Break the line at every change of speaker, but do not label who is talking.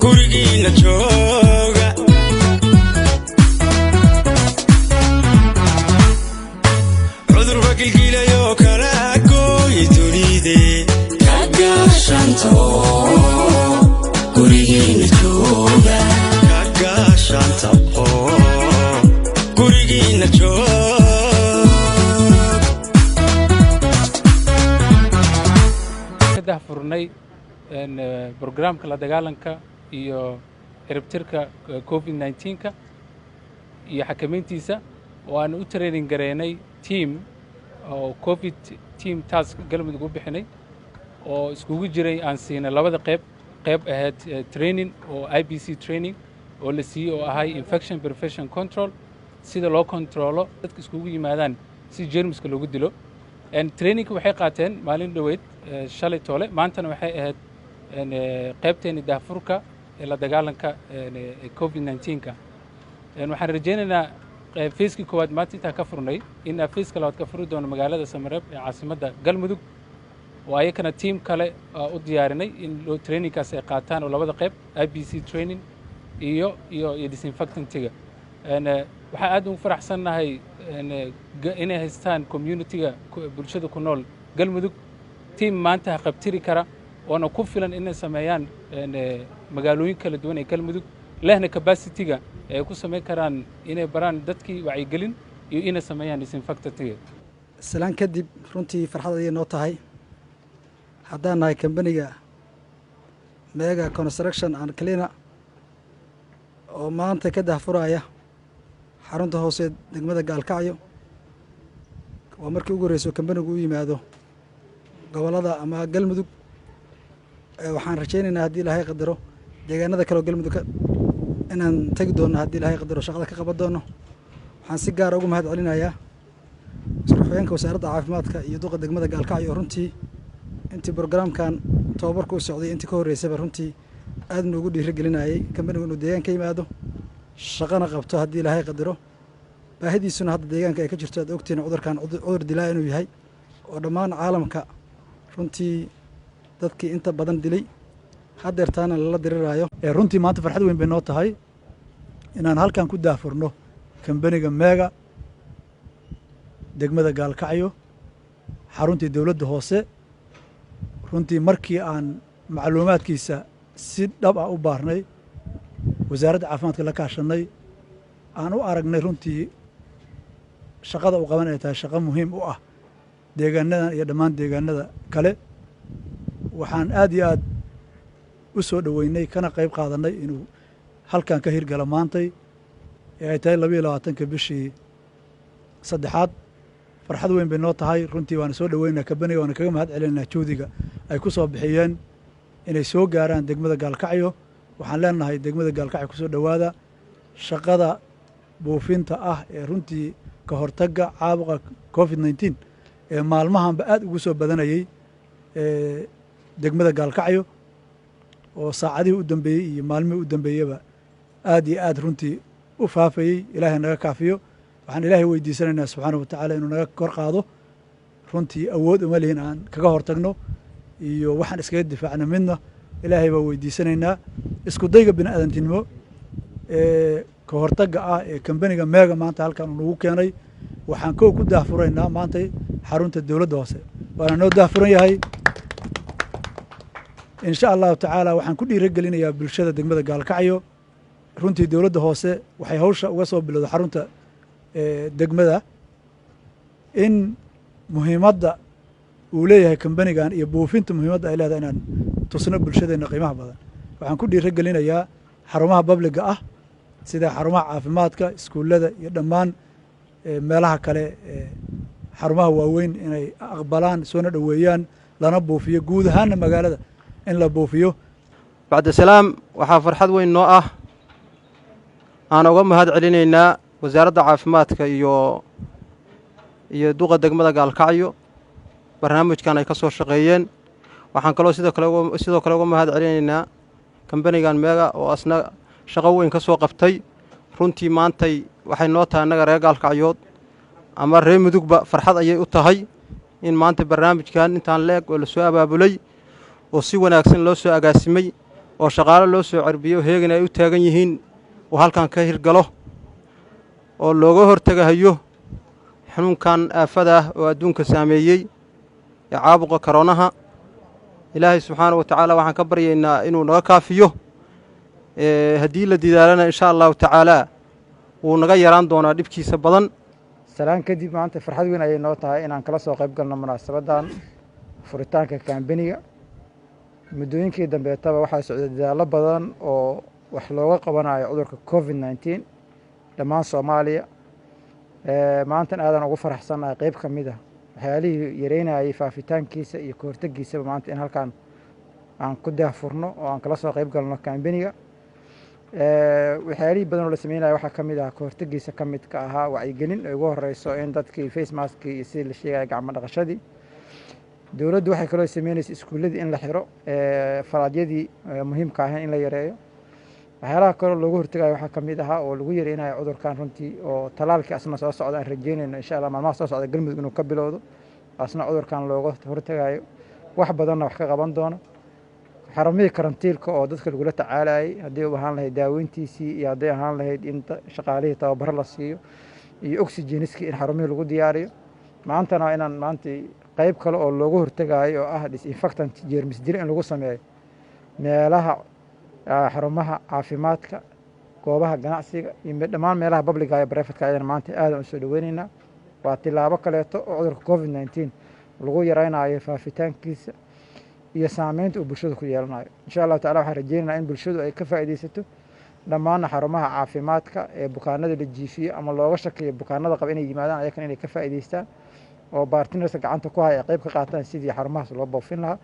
gurigiina jooga cudur bagilgilayo kala gooyi dunide kagaashanto gurigiina jooga kagaashanto gurigiina jooga
kada furnay برنامج la dagaalanka iyo ciribtirka COVID-19 iyo xakameyntiisa oo aan u training gareynay team oo COVID team task galmudug u bixinay oo iskugu jiray aan siinay labada qayb ahayd training oo IBC training oo la siiyay oo ahay infection prevention control sida loo controlo dadka iskugu yimaadaan si germska loogu dilo training waxay qaateen maalin dhaweyd shalay toole maantana waxay ahayd qaybteeni daafurka ee la dagaalanka COVID-19 waxaan rajaynaynaa feeski koowaad maanta intaa ka furnay in feeska labaad ka furi doono magaalada Samareeb ee caasimadda Galmudug oo ayakana team kale u diyaarinay in loo trainingkaas ay qaataan oo labada qayb IBC training iyo disinfectantiga waxaan aad ugu faraxsanahay inay haystaan community-ga bulshada ku nool Galmudug team maanta qabtiri kara oo ku filan inay sameeyaan magaalooyin kala duwan ee Galmudug lehna capacity-ga ay ku sameey karaan inay baraan dadkii wacyigelin iyo inay sameeyaan disinfectantiga
salaan kadib runtii farxad ay noo tahay haddaan nahay company-ga Mega Construction and Cleaner oo maanta ka daafuraya xarunta hoose degmada Gaalkacyo oo markii ugu horeysay company-gu u yimaado gobolada ama Galmudug waxaan rajaynaynaa haddii Ilaahay qadaro deegaanada kale oo Galmudug inaan tagi doono haddii Ilaahay qadaro shaqada ka qaban doono waxaan si gaar ah ugu mahad celinayaa saraakiisha wasaaradda caafimaadka iyo duqa degmada Gaalkacyo runtii intii barnaamijkan tababarku u socday intii ka horeysay runtii aad noogu dhiirigelinayay company-gu inuu deegaanka yimaado shaqana qabto haddii Ilaahay qadaro baahidiisuna hadda deegaanka ay ka jirto aad ogtiin cudur dilaa inuu yahay oo dhammaan caalamka runtii dadkii inta badan dilay hadeertaana lala diriraayo
runtii maanta farxad weyn bay noo tahay inaan halkan ku daafurno company-ga Mega degmada Gaalkacyo xaruntii dawladda hoose runtii markii aan macluumaadkiisa si dhab ah u baarnay wasaaradda caafimaadka la kaashanay aan u aragnay runtii shaqada uu qaban ay tahay shaqo muhiim u ah deegaanadan iyo dhammaan deegaanada kale waxaan aad iyo aad u soo dhaweynay kana qayb qaadanay inuu halkan ka hirgalo maantay ee ay tahay 22 bishii saddexaad farxad weyn bay noo tahay runtii waan soo dhaweynaa company-ga waan kaga mahad celinaa juhdiga ay ku soo bixiyeen inay soo gaaraan degmada Gaalkacyo waxaan leenahay degmada Gaalkacyo ku soo dhawaada shaqada buufinta ah ee runtii ka hortagga caabuqa COVID-19 ee maalmahanba aad ugu soo badanayay degmada Gaalkacyo oo saacadihii u dambeeyay iyo maalmihii u dambeeyaba aad iyo aad runtii u faafayay Ilaahay naga kaafiyo waxaan Ilaahay weydiisanaynaa subxaanahu wa tacaala inuu naga kor qaado runtii awood uma lihin aan kaga hortagno iyo waxaan iskaga difaacno midna Ilaahay baa weydiisanaynaa isku dayga bini'aadantinimo ka hortagga ah ee company-ga Mega maanta halkan uu nagu keenay waxaan ku daafuraynaa maanta xarunta dawladda hoose waana noo daafuran yahay إن شاء الله تعالى وحن كل رجلين يا بالشدة دقمة Gaalkacyo runtii dawladda hoose waxay hawsha uga soo bilowday xarunta degmada in muhiimadda uu leeyahay company-gan iyo buufinta muhiimadda ay leedahay inaan tusno bulshadeena qiimaha badan waxaan ku dhiirigelinayaa xarumaha public-ga ah sida xarumaha caafimaadka iskuulada iyo dhammaan meelaha kale xarumaha waaweyn inay aqbalaan soona dhaweeyaan lana buufiyo guud ahaan magaalada in la buufiyo
bacda salaam waxaa farxad weyn noo ah aan uga mahad celinaynaa wasaaradda caafimaadka iyo duqa degmada Gaalkacyo barnaamijkan ay ka soo shaqeeyeen waxaan kaloo sidoo kale uga mahad celinaynaa company-gan Mega oo asna shaqo weyn ka soo qabtay runtii maantay waxay noo tahay anaga reer Gaalkacyood ama reer Mudugba farxad ayay u tahay in maanta barnaamijkan intaan leeg oo la soo abaabulay oo si wanaagsan loo soo agaasimay oo shaqaale loo soo carbiyo heegana ay u taagan yihiin uu halkan ka hirgalo oo looga hortegahayo xanuunkan aafada ah oo adduunka saameeyey ee caabuqa koroonaha. ilaahay subxaanahu wa tacaala waxaan ka baryaynaa inuu naga kaafiyo. haddii la didaalana insha allahu tacaalaa wuu naga yaraan doonaa dhibkiisa badan.
salaan kadib maanta farxad weyn ayay noo tahay inaan kala soo qayb galno munaasabaddan furitaanka kaambaniga. muddooyinkii dambeetaba waxaa socday dadaallo badan oo wax looga qabanayo cudurka covid-19 dhammaan Soomaaliya. maantan aadan ugu faraxsanahay qayb ka mid ah waxyaalihii yareynayay faafitaankiisa iyo ka hortaggiisaba maanta in halkan aan ku daahfurno oo aan kala soo qayb galno kaambaniga. waxyaalihii badan oo la sameynayo waxaa ka mid ah ka hortaggiisa ka mid ka ahaa wacyigelin ay ugu horeyso in dadkii face maskii iyo sidii la sheegaya gacmo dhaqashadii. dowladdu waxay kaloo sameynaysay iskuulladii in la xiro, falaadyadii muhiimka ahayn in la yareeyo. waxyaalaha kaloo loogu hortagayo waxaa ka mid ahaa oo lagu yareynayo cudurkan runtii oo talaalkii asna soo socda aan rajeynayno insha allah maalmaha soo socda galmudug inuu ka bilowdo asna cudurkan looga hortagayo wax badanna wax ka qaban doono. xarumihii karantiilka oo dadka lagula tacaalayay haddii u ahaan lahayd daaweyntiisii iyo hadday ahaan lahayd in shaqaalihii tababaro la siiyo iyo oxygeniskii in xarumihii lagu diyaariyo. maantana inaan maanta qayb kale oo loogu hortagayo oo ah disinfectant jeermis dil in lagu sameeyo meelaha xarumaha caafimaadka, goobaha ganacsiga iyo dhammaan meelaha publica iyo privateka ayaan maanta aadan u soo dhaweynaynaa. waa tilaabo kaleeto oo cudurka covid-19 lagu yareynayo faafitaankiisa iyo saameynta uu bulshada ku yeelanayo. insha allahu tacala waxaan rajeynaynaa in bulshadu ay ka faa'iidaysato dhammaan xarumaha caafimaadka ee bukaanada la jiifiyo ama looga shakiyo bukaanada qaba inay yimaadaan ayakan inay ka faa'iidaystaan oo baartinarska gacanta ku haya ay qayb ka qaataan sidii xarumahaas loo boofin lahaa.